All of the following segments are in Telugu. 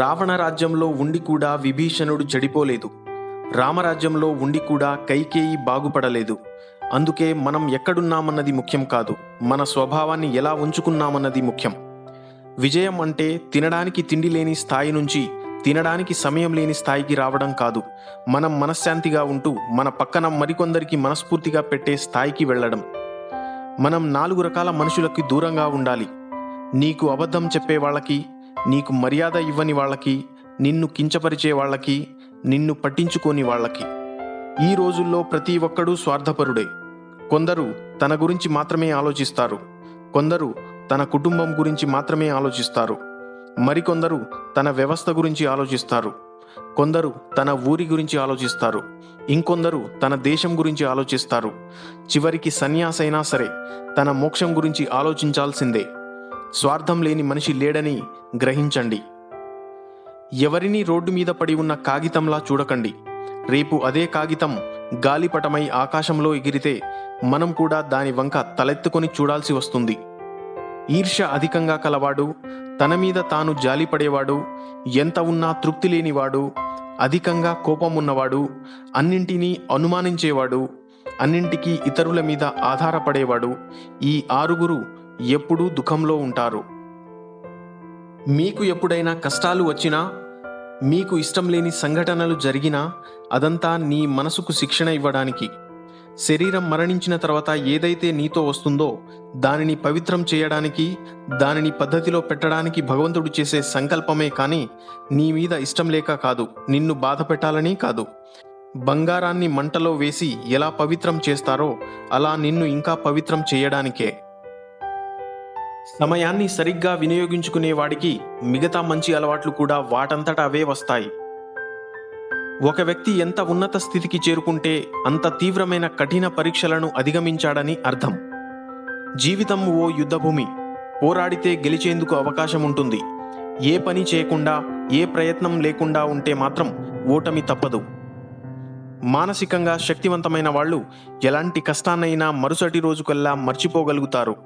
రావణ రాజ్యంలో ఉండి కూడా విభీషణుడు చెడిపోలేదు. రామరాజ్యంలో ఉండి కూడా కైకేయి బాగుపడలేదు. అందుకే మనం ఎక్కడున్నామన్నది ముఖ్యం కాదు, మన స్వభావాన్ని ఎలా ఉంచుకున్నామన్నది ముఖ్యం. విజయం అంటే తినడానికి తిండి లేని స్థాయి నుంచి తినడానికి సమయం లేని స్థాయికి రావడం కాదు, మనం మనశ్శాంతిగా ఉంటూ మన పక్కన మరికొందరికి మనస్ఫూర్తిగా పెట్టే స్థాయికి వెళ్ళడం. మనం 4 రకాల మనుషులకి దూరంగా ఉండాలి. నీకు అబద్ధం చెప్పే వాళ్ళకి, నీకు మర్యాద ఇవ్వని వాళ్ళకి, నిన్ను కించపరిచే వాళ్ళకి, నిన్ను పట్టించుకోని వాళ్ళకి. ఈ రోజుల్లో ప్రతి ఒక్కడూ స్వార్థపరుడే. కొందరు తన గురించి మాత్రమే ఆలోచిస్తారు, కొందరు తన కుటుంబం గురించి మాత్రమే ఆలోచిస్తారు, మరికొందరు తన వ్యవస్థ గురించి ఆలోచిస్తారు, కొందరు తన ఊరి గురించి ఆలోచిస్తారు, ఇంకొందరు తన దేశం గురించి ఆలోచిస్తారు. చివరికి సన్యాసైనా సరే తన మోక్షం గురించి ఆలోచించాల్సిందే. స్వార్థం లేని మనిషి లేడని గ్రహించండి. ఎవరిని రోడ్డు మీద పడి ఉన్న కాగితంలా చూడకండి. రేపు అదే కాగితం గాలిపటమై ఆకాశంలో ఎగిరితే మనం కూడా దాని వంక తలెత్తుకొని చూడాల్సి వస్తుంది. ఈర్ష్య అధికంగా కలవాడు, తన మీద తాను జాలిపడేవాడు, ఎంత ఉన్నా తృప్తి లేనివాడు, అధికంగా కోపం ఉన్నవాడు, అన్నింటినీ అనుమానించేవాడు, అన్నింటికీ ఇతరుల మీద ఆధారపడేవాడు, ఈ 6 ఎప్పుడూ దుఃఖంలో ఉంటారు. మీకు ఎప్పుడైనా కష్టాలు వచ్చినా, మీకు ఇష్టం లేని సంఘటనలు జరిగినా అదంతా నీ మనసుకు శిక్షణ ఇవ్వడానికి. శరీరం మరణించిన తర్వాత ఏదైతే నీతో వస్తుందో దానిని పవిత్రం చేయడానికి, దానిని పద్ధతిలో పెట్టడానికి భగవంతుడు చేసే సంకల్పమే కానీ నీ మీద ఇష్టం లేక కాదు, నిన్ను బాధ పెట్టాలని కాదు. బంగారాన్ని మంటలో వేసి ఎలా పవిత్రం చేస్తారో అలా నిన్ను ఇంకా పవిత్రం చేయడానికే. సమయాన్ని సరిగ్గా వినియోగించుకునే వాడికి మిగతా మంచి అలవాట్లు కూడా వాటంతట అవే వస్తాయి. ఒక వ్యక్తి ఎంత ఉన్నత స్థితికి చేరుకుంటే అంత తీవ్రమైన కఠిన పరీక్షలను అధిగమించాడని అర్థం. జీవితం ఓ యుద్ధభూమి. పోరాడితే గెలిచేందుకు అవకాశం ఉంటుంది. ఏ పని చేయకుండా, ఏ ప్రయత్నం లేకుండా ఉంటే మాత్రం ఓటమి తప్పదు. మానసికంగా శక్తివంతమైన వాళ్ళు ఎలాంటి కష్టాన్నైనా మరుసటి రోజుకల్లా మర్చిపోగలుగుతారు.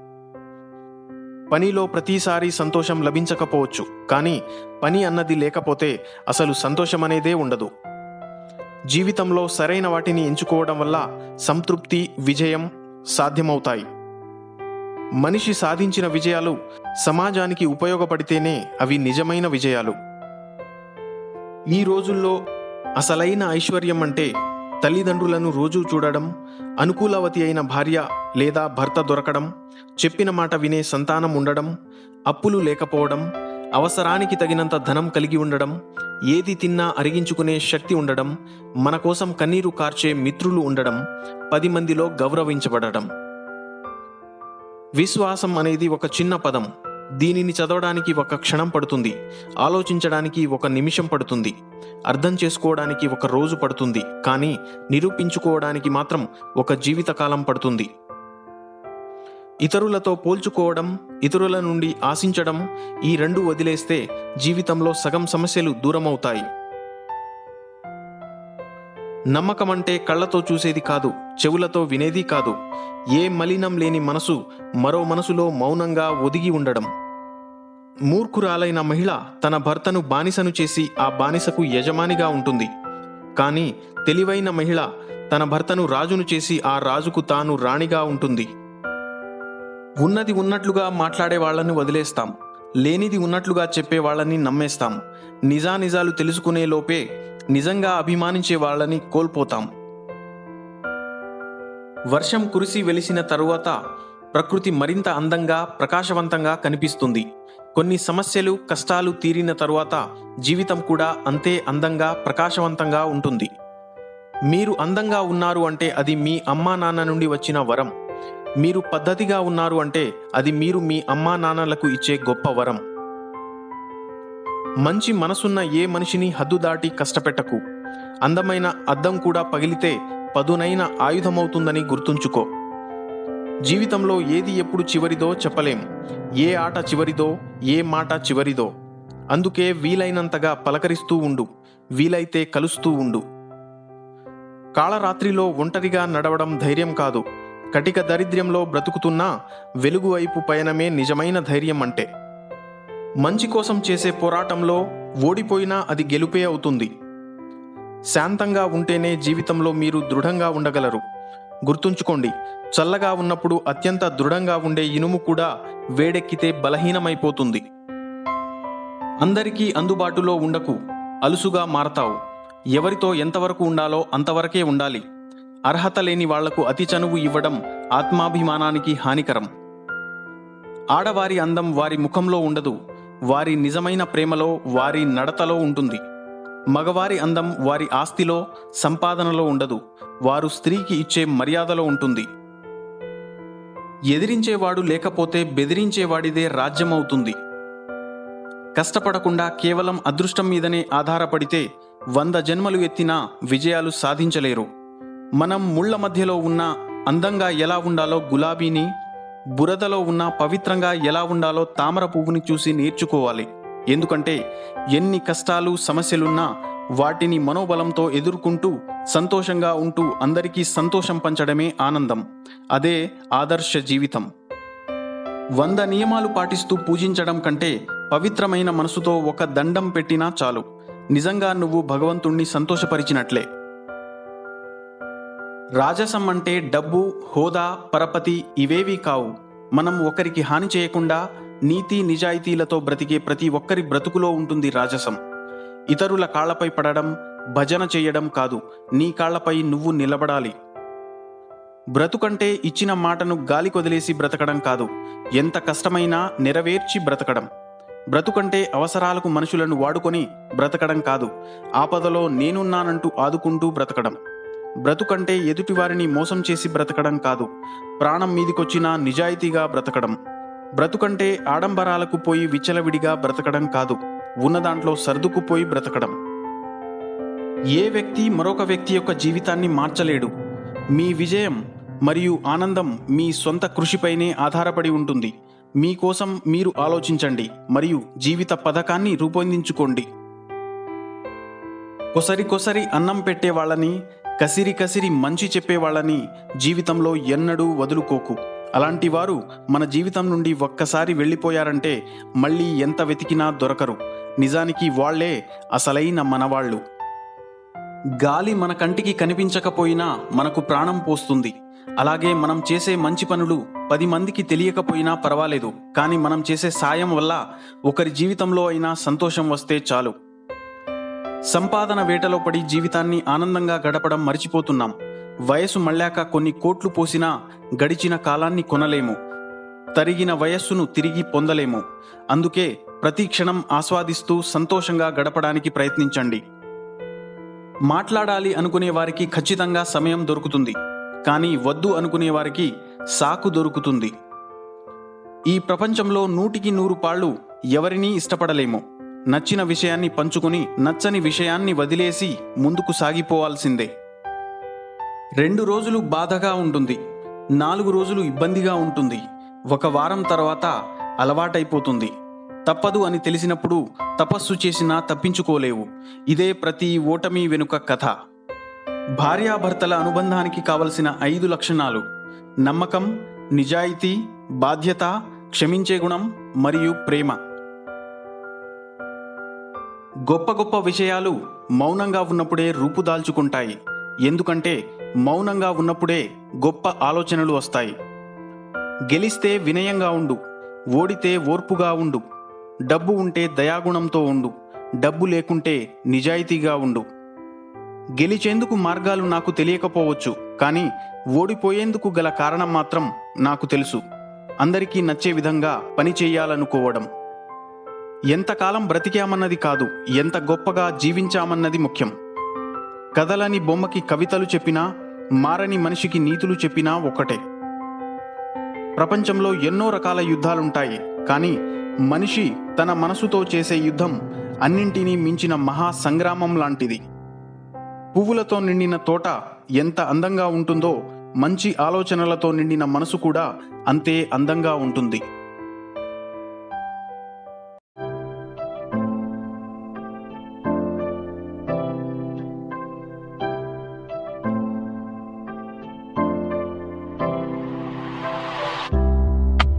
పనిలో ప్రతిసారి సంతోషం లభించకపోవచ్చు, కానీ పని అన్నది లేకపోతే అసలు సంతోషం అనేదే ఉండదు. జీవితంలో సరైన వాటిని ఎంచుకోవడం వల్ల సంతృప్తి, విజయం సాధ్యమవుతాయి. మనిషి సాధించిన విజయాలు సమాజానికి ఉపయోగపడితేనే అవి నిజమైన విజయాలు. ఈ రోజుల్లో అసలైన ఐశ్వర్యం అంటే తల్లిదండ్రులను రోజూ చూడడం, అనుకూలవతి అయిన భార్య లేదా భర్త దొరకడం, చెప్పిన మాట వినే సంతానం ఉండడం, అప్పులు లేకపోవడం, అవసరానికి తగినంత ధనం కలిగి ఉండడం, ఏది తిన్నా అరిగించుకునే శక్తి ఉండడం, మన కోసం కన్నీరు కార్చే మిత్రులు ఉండడం, 10 మందిలో గౌరవించబడడం. విశ్వాసం అనేది ఒక చిన్న పదం. దీనిని చదవడానికి ఒక క్షణం పడుతుంది, ఆలోచించడానికి 1 నిమిషం పడుతుంది, అర్థం చేసుకోవడానికి 1 రోజు పడుతుంది, కానీ నిరూపించుకోవడానికి మాత్రం 1 జీవితకాలం పడుతుంది. ఇతరులతో పోల్చుకోవడం, ఇతరుల నుండి ఆశించడం, ఈ 2 వదిలేస్తే జీవితంలో సగం సమస్యలు దూరమవుతాయి. నమ్మకం అంటే కళ్ళతో చూసేది కాదు, చెవులతో వినేది కాదు. ఏ మలినం లేని మనసు మరో మనసులో మౌనంగా ఒదిగి ఉండడం. మూర్ఖురాలైన మహిళ తన భర్తను బానిసను చేసి ఆ బానిసకు యజమానిగా ఉంటుంది. కానీ తెలివైన మహిళ తన భర్తను రాజును చేసి ఆ రాజుకు తాను రాణిగా ఉంటుంది. ఉన్నది ఉన్నట్లుగా మాట్లాడే వాళ్ళని వదిలేస్తాం, లేనిది ఉన్నట్లుగా చెప్పే వాళ్ళని నమ్మేస్తాం. నిజానిజాలు తెలుసుకునే లోపే నిజంగా అభిమానించే వాళ్ళని కోల్పోతాం. వర్షం కురిసి వెలిసిన తరువాత ప్రకృతి మరింత అందంగా, ప్రకాశవంతంగా కనిపిస్తుంది. కొన్ని సమస్యలు, కష్టాలు తీరిన తరువాత జీవితం కూడా అంతే అందంగా, ప్రకాశవంతంగా ఉంటుంది. మీరు అందంగా ఉన్నారు అంటే అది మీ అమ్మా నాన్న నుండి వచ్చిన వరం. మీరు పద్ధతిగా ఉన్నారు అంటే అది మీరు మీ అమ్మా నాన్నలకు ఇచ్చే గొప్ప వరం. మంచి మనసున్న ఏ మనిషిని హద్దు దాటి కష్టపెట్టకు. అందమైన అద్దం కూడా పగిలితే పదునైన ఆయుధమవుతుందని గుర్తుంచుకో. జీవితంలో ఏది ఎప్పుడు చివరిదో చెప్పలేం. ఏ ఆట చివరిదో, ఏ మాట చివరిదో. అందుకే వీలైనంతగా పలకరిస్తూ ఉండు, వీలైతే కలుస్తూ ఉండు. కాళరాత్రిలో ఒంటరిగా నడవడం ధైర్యం కాదు, కటిక దరిద్ర్యంలో బ్రతుకుతున్నా వెలుగు వైపు పయనమే నిజమైన ధైర్యం అంటే. మంచి కోసం చేసే పోరాటంలో ఓడిపోయినా అది గెలుపే అవుతుంది. శాంతంగా ఉంటేనే జీవితంలో మీరు దృఢంగా ఉండగలరు. గుర్తుంచుకోండి, చల్లగా ఉన్నప్పుడు అత్యంత దృఢంగా ఉండే ఇనుము కూడా వేడెక్కితే బలహీనమైపోతుంది. అందరికీ అందుబాటులో ఉండకు, అలుసుగా మారతావు. ఎవరితో ఎంతవరకు ఉండాలో అంతవరకే ఉండాలి. అర్హత లేని వాళ్లకు అతి చనువు ఇవ్వడం ఆత్మాభిమానానికి హానికరం. ఆడవారి అందం వారి ముఖంలో ఉండదు, వారి నిజమైన ప్రేమలో, వారి నడతలో ఉంటుంది. మగవారి అందం వారి ఆస్తిలో, సంపాదనలో ఉండదు, వారు స్త్రీకి ఇచ్చే మర్యాదలో ఉంటుంది. ఎదిరించేవాడు లేకపోతే బెదిరించేవాడిదే రాజ్యమవుతుంది. కష్టపడకుండా కేవలం అదృష్టం మీదనే ఆధారపడితే 100 జన్మలు ఎత్తినా విజయాలు సాధించలేరు. మనం ముళ్ల మధ్యలో ఉన్న అందంగా ఎలా ఉండాలో గులాబీని, బురదలో ఉన్న పవిత్రంగా ఎలా ఉండాలో తామర పువ్వుని చూసి నేర్చుకోవాలి. ఎందుకంటే ఎన్ని కష్టాలు సమస్యలున్నా వాటిని మనోబలంతో ఎదుర్కొంటూ సంతోషంగా ఉంటూ అందరికీ సంతోషం పంచడమే ఆనందం. అదే ఆదర్శ జీవితం. 100 నియమాలు పాటిస్తూ పూజించడం కంటే పవిత్రమైన మనసుతో ఒక దండం పెట్టినా చాలు. నిజంగా నువ్వు భగవంతుణ్ణి సంతోషపరిచినట్లే. రాజసం అంటే డబ్బు, హోదా, పరపతి ఇవేవీ కావు. మనం ఒకరికి హాని చేయకుండా నీతి నిజాయితీలతో బ్రతికే ప్రతి ఒక్కరి బ్రతుకులో ఉంటుంది రాజసం. ఇతరుల కాళ్లపై పడడం, భజన చేయడం కాదు, నీ కాళ్లపై నువ్వు నిలబడాలి. బ్రతుకంటే ఇచ్చిన మాటను గాలి కొదిలేసి బ్రతకడం కాదు, ఎంత కష్టమైనా నెరవేర్చి బ్రతకడం. బ్రతుకంటే అవసరాలకు మనుషులను వాడుకొని బ్రతకడం కాదు, ఆపదలో నేనున్నానంటూ ఆదుకుంటూ బ్రతకడం. బ్రతుకంటే ఎదుటివారిని మోసం చేసి బ్రతకడం కాదు, ప్రాణం మీదికొచ్చినా నిజాయితీగా బ్రతకడం. బ్రతుకంటే ఆడంబరాలకు పోయి విచ్చలవిడిగా బ్రతకడం కాదు, ఉన్నదాంట్లో సర్దుకుపోయి బ్రతకడం. ఏ వ్యక్తి మరొక వ్యక్తి యొక్క జీవితాన్ని మార్చలేడు. మీ విజయం మరియు ఆనందం మీ సొంత కృషిపైనే ఆధారపడి ఉంటుంది. మీకోసం మీరు ఆలోచించండి మరియు జీవిత పథకాన్ని రూపొందించుకోండి. కొసరి అన్నం పెట్టే వాళ్ళని, కసిరి మంచి చెప్పేవాళ్ళని జీవితంలో ఎన్నడూ వదులుకోకు. అలాంటి వారు మన జీవితం నుండి ఒక్కసారి వెళ్ళిపోయారంటే మళ్ళీ ఎంత వెతికినా దొరకరు. నిజానికి వాళ్లే అసలైన మనవాళ్ళు. గాలి మన కంటికి కనిపించకపోయినా మనకు ప్రాణం పోస్తుంది. అలాగే మనం చేసే మంచి పనులు 10 మందికి తెలియకపోయినా పర్వాలేదు, కానీ మనం చేసే సాయం వల్ల ఒకరి జీవితంలో అయినా సంతోషం వస్తే చాలు. సంపాదన వేటలో పడి జీవితాన్ని ఆనందంగా గడపడం మర్చిపోతున్నాం. వయసు మళ్ళాక కొన్ని కోట్లు పోసినా గడిచిన కాలాన్ని కొనలేము, తరిగిన వయస్సును తిరిగి పొందలేము. అందుకే ప్రతి క్షణం ఆస్వాదిస్తూ సంతోషంగా గడపడానికి ప్రయత్నించండి. మాట్లాడాలి అనుకునే వారికి ఖచ్చితంగా సమయం దొరుకుతుంది, కానీ వద్దు అనుకునే వారికి సాకు దొరుకుతుంది. ఈ ప్రపంచంలో 100కి 100 పాళ్ళు ఎవరినీ ఇష్టపడలేము. నచ్చిన విషయాన్ని పంచుకుని నచ్చని విషయాన్ని వదిలేసి ముందుకు సాగిపోవాల్సిందే. 2 రోజులు బాధగా ఉంటుంది, 4 రోజులు ఇబ్బందిగా ఉంటుంది, 1 వారం తర్వాత అలవాటైపోతుంది. తప్పదు అని తెలిసినప్పుడు తపస్సు చేసినా తప్పించుకోలేవు. ఇదే ప్రతి ఓటమి వెనుక కథ. భార్యాభర్తల అనుబంధానికి కావలసిన 5 లక్షణాలు: నమ్మకం, నిజాయితీ, బాధ్యత, క్షమించే గుణం మరియు ప్రేమ. గొప్ప విషయాలు మౌనంగా ఉన్నప్పుడే రూపుదాల్చుకుంటాయి. ఎందుకంటే మౌనంగా ఉన్నప్పుడే గొప్ప ఆలోచనలు వస్తాయి. గెలిస్తే వినయంగా ఉండు, ఓడితే ఓర్పుగా ఉండు. డబ్బు ఉంటే దయాగుణంతో ఉండు, డబ్బు లేకుంటే నిజాయితీగా ఉండు. గెలిచేందుకు మార్గాలు నాకు తెలియకపోవచ్చు, కానీ ఓడిపోయేందుకు గల కారణం మాత్రం నాకు తెలుసు. అందరికీ నచ్చే విధంగా పని చేయాలనుకోవడం. ఎంతకాలం బ్రతికామన్నది కాదు, ఎంత గొప్పగా జీవించామన్నది ముఖ్యం. కదలని బొమ్మకి కవితలు చెప్పినా, మారని మనిషికి నీతులు చెప్పినా ఒక్కటే. ప్రపంచంలో ఎన్నో రకాల యుద్ధాలుంటాయి, కానీ మనిషి తన మనసుతో చేసే యుద్ధం అన్నింటినీ మించిన మహా సంగ్రామం లాంటిది. పువ్వులతో నిండిన తోట ఎంత అందంగా ఉంటుందో మంచి ఆలోచనలతో నిండిన మనసు కూడా అంతే అందంగా ఉంటుంది.